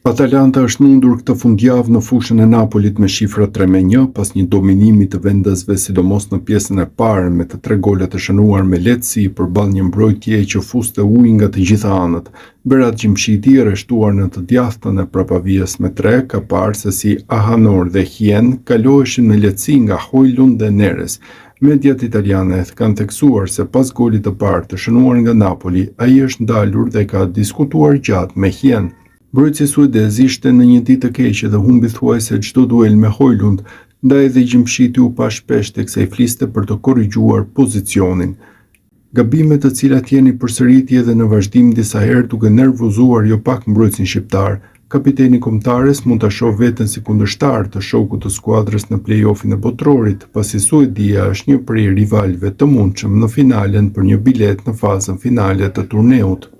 Atalanta është mundur këtë fundjavë në fushën e Napolit me shifra 3-1 pas një dominimi të vendësve sidomos në pjesën e parë me të 3 gole të shënuar me lehtësi përballë një mbrojtjeje që fuste ujë nga të gjitha anët. Berat Gjimshiti arrestuar në të djathtën e Prapavias me 3 ka parë se si Ahanor dhe Hien kaloheshin me lehtësi nga Hojlund dhe Neres. Mediat italiane kanë theksuar se pas golit të parë të shënuar nga Napoli, ai është ndalur dhe ka diskutuar gjatë me Hien. Mbrojtësi suedez ishte në një ditë të keqe dhe humbi thuajse çdo duel me Hojlund, ndaj dhe Gjimshiti u pa shpesh teksa i fliste për të korrigjuar pozicionin. Gabime të cilat jeni përsëritje edhe në vazhdim disa herë duke nervozuar jo pak mbrojtësin shqiptar. Kapiteni kombëtares mund ta shohë veten si kundërshtar të shokut të skuadrës në play-offin e botrorit, pasi Suedia është një prej rivalëve të mundshëm në finalen për një bilet në fazën finale të turneut.